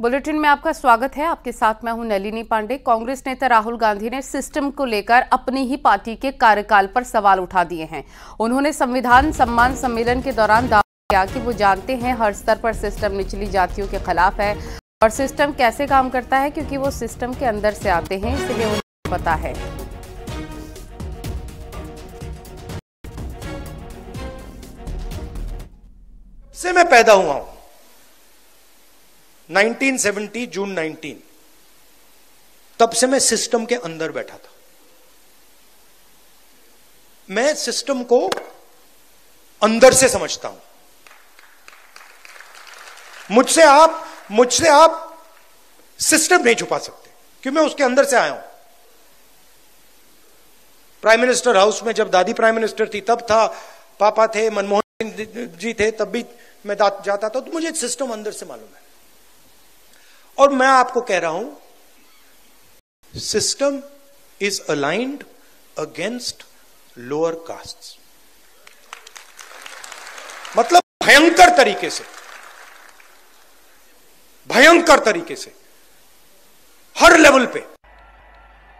Bulletin में आपका स्वागत है। आपके साथ मैं हूं नलिनी पांडे। कांग्रेस नेता राहुल गांधी ने सिस्टम को लेकर अपनी ही पार्टी के कार्यकाल पर सवाल उठा दिए हैं। उन्होंने संविधान सम्मान सम्मेलन के दौरान दावा किया कि वो जानते हैं हर स्तर पर सिस्टम निचली जातियों के खिलाफ है और सिस्टम कैसे काम करता है, क्योंकि वो सिस्टम के अंदर से आते हैं, इसलिए उन्हें पता है। से मैं पैदा हुआ हूं 1970 जून 19, तब से मैं सिस्टम के अंदर बैठा था। मैं सिस्टम को अंदर से समझता हूं। मुझसे आप सिस्टम नहीं छुपा सकते, क्योंकि मैं उसके अंदर से आया हूं। प्राइम मिनिस्टर हाउस में जब दादी प्राइम मिनिस्टर थी तब था, पापा थे, मनमोहन सिंह जी थे, तब भी मैं जाता था, तो मुझे सिस्टम अंदर से मालूम है। और मैं आपको कह रहा हूं, system is aligned against lower castes, मतलब भयंकर तरीके से हर लेवल पे।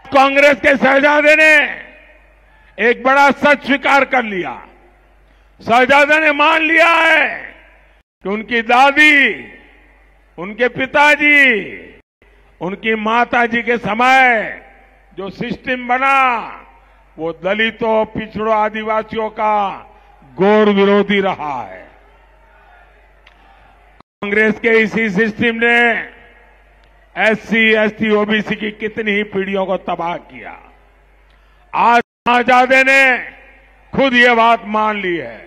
कांग्रेस के शहजादे ने एक बड़ा सच स्वीकार कर लिया। शहजादे ने मान लिया है कि उनकी दादी, उनके पिताजी, उनकी माताजी के समय जो सिस्टम बना वो दलितों, पिछड़ों, आदिवासियों का घोर विरोधी रहा है। कांग्रेस के इसी सिस्टम ने एससी, एसटी, ओबीसी की कितनी ही पीढ़ियों को तबाह किया। आज शहजादे ने खुद ये बात मान ली है।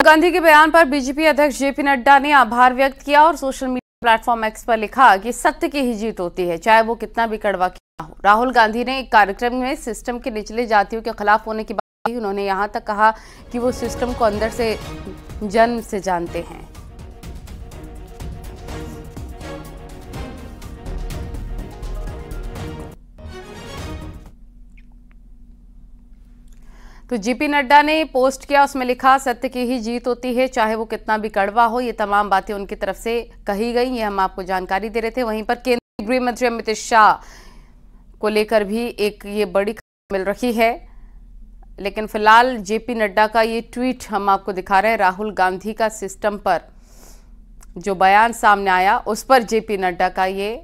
गांधी के बयान पर बीजेपी अध्यक्ष जेपी नड्डा ने आभार व्यक्त किया और सोशल मीडिया प्लेटफॉर्म एक्स पर लिखा कि सत्य की ही जीत होती है, चाहे वो कितना भी कड़वा क्यों हो। राहुल गांधी ने एक कार्यक्रम में सिस्टम के निचले जातियों के खिलाफ होने की बात की। उन्होंने यहां तक कहा कि वो सिस्टम को अंदर से जन्म से जानते हैं। तो जेपी नड्डा ने पोस्ट किया, उसमें लिखा सत्य की ही जीत होती है, चाहे वो कितना भी कड़वा हो। ये तमाम बातें उनकी तरफ से कही गई, ये हम आपको जानकारी दे रहे थे। वहीं पर केंद्रीय गृह मंत्री अमित शाह को लेकर भी एक ये बड़ी खबर मिल रही है, लेकिन फिलहाल जेपी नड्डा का ये ट्वीट हम आपको दिखा रहे हैं। राहुल गांधी का सिस्टम पर जो बयान सामने आया, उस पर जेपी नड्डा का ये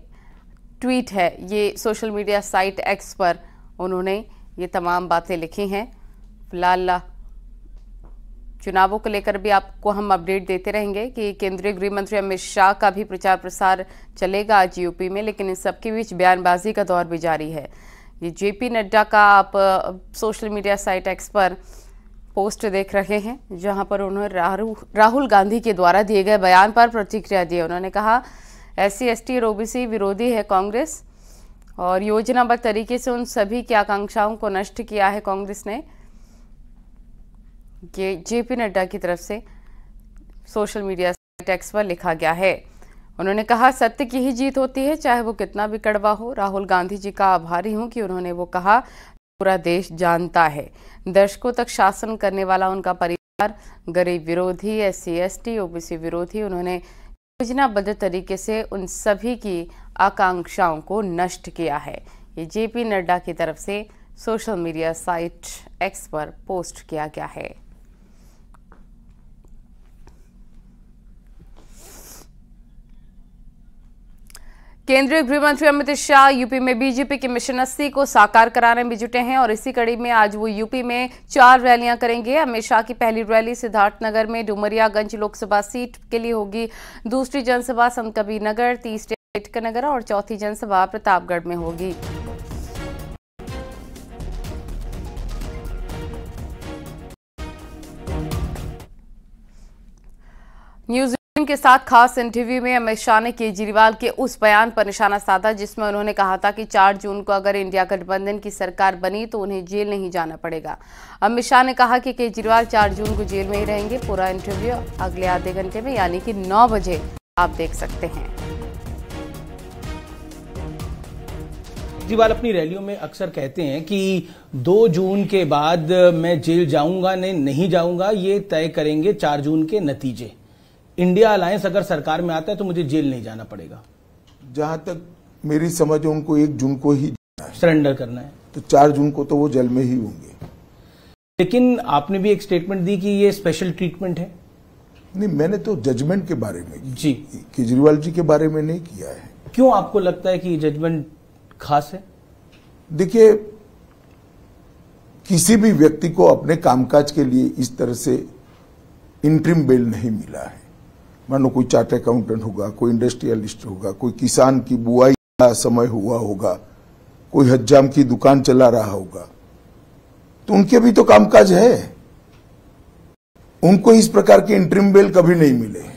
ट्वीट है। ये सोशल मीडिया साइट एक्स पर उन्होंने ये तमाम बातें लिखी हैं। फिलहाल चुनावों को लेकर भी आपको हम अपडेट देते रहेंगे कि केंद्रीय गृह मंत्री अमित शाह का भी प्रचार प्रसार चलेगा आज यूपी में, लेकिन इन सबके बीच बयानबाजी का दौर भी जारी है। ये जेपी नड्डा का आप सोशल मीडिया साइट एक्स पर पोस्ट देख रहे हैं, जहां पर उन्होंने राहुल गांधी के द्वारा दिए गए बयान पर प्रतिक्रिया दी। उन्होंने कहा एससी, एसटी और ओबीसी विरोधी है कांग्रेस और योजनाबद्ध तरीके से उन सभी की आकांक्षाओं को नष्ट किया है कांग्रेस ने। ये जेपी नड्डा की तरफ से सोशल मीडिया साइट एक्स पर लिखा गया है। उन्होंने कहा सत्य की ही जीत होती है, चाहे वो कितना भी कड़वा हो। राहुल गांधी जी का आभारी हूं कि उन्होंने वो कहा, पूरा देश जानता है। दशकों तक शासन करने वाला उनका परिवार गरीब विरोधी, एससी, एसटी, ओबीसी विरोधी, उन्होंने योजनाबद्ध तरीके से उन सभी की आकांक्षाओं को नष्ट किया है। ये जेपी नड्डा की तरफ से सोशल मीडिया साइट एक्स पर पोस्ट किया गया है। केंद्रीय गृह मंत्री अमित शाह यूपी में बीजेपी के मिशन 80 को साकार कराने में जुटे हैं और इसी कड़ी में आज वो यूपी में 4 रैलियां करेंगे। अमित शाह की पहली रैली सिद्धार्थनगर में डुमरियागंज लोकसभा सीट के लिए होगी, दूसरी जनसभा संत कबीर नगर, तीसरी अम्बेडकर नगर और चौथी जनसभा प्रतापगढ़ में होगी। न्यूज़ के साथ खास इंटरव्यू में अमित शाह ने केजरीवाल के उस बयान पर निशाना साधा जिसमें उन्होंने कहा था कि 4 जून को अगर इंडिया गठबंधन की सरकार बनी तो उन्हें जेल नहीं जाना पड़ेगा। अमित शाह ने कहा कि केजरीवाल 4 जून को जेल में ही रहेंगे। पूरा इंटरव्यू अगले आधे घंटे में यानी कि 9 बजे आप देख सकते हैं। केजरीवाल अपनी रैलियों में अक्सर कहते हैं कि 2 जून के बाद मैं जेल जाऊंगा नहीं जाऊंगा, ये तय करेंगे 4 जून के नतीजे। इंडिया अलायंस अगर सरकार में आता है तो मुझे जेल नहीं जाना पड़ेगा। जहां तक मेरी समझ है उनको 1 जून को ही सरेंडर करना है, तो 4 जून को तो वो जेल में ही होंगे। लेकिन आपने भी एक स्टेटमेंट दी कि ये स्पेशल ट्रीटमेंट है। नहीं, मैंने तो जजमेंट के बारे में जी, केजरीवाल जी के बारे में नहीं किया है। क्यों आपको लगता है कि ये जजमेंट खास है? देखिए, किसी भी व्यक्ति को अपने कामकाज के लिए इस तरह से इंटरिम बेल नहीं मिला है। मानो कोई चार्टर्ड अकाउंटेंट होगा, कोई इंडस्ट्रियलिस्ट होगा, कोई किसान की बुआई का समय हुआ होगा, कोई हज्जाम की दुकान चला रहा होगा, तो उनके भी तो कामकाज है। उनको इस प्रकार के इंटरिम बेल कभी नहीं मिले।